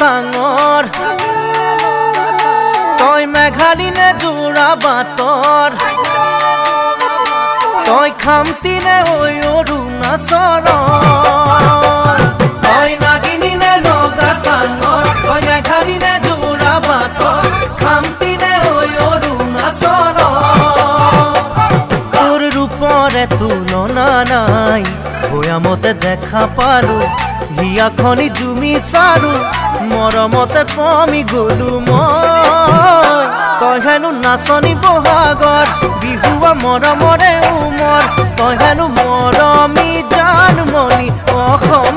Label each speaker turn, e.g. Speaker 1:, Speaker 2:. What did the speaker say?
Speaker 1: চাঙৰ তই মেঘালিনে যোৰা বাটৰ তই খামতিনে ঐ অৰুণাচলৰ তই নাগিনীনে লগা চাঙৰ তই মেঘালিনে যোৰা বাটৰ খামতিনে ঐ অৰুণাচলৰ তোৰ ৰূপৰে তুলনা নাই ভৈয়ামতে দেখা পালো হিয়াখনি জুমি চাৰো মৰমতে পমি গলো মই তই হেনো নাচনি বহাগৰ বিহুৱা মৰমৰে উমৰ তই হেনো মৰমী জানমণি অসম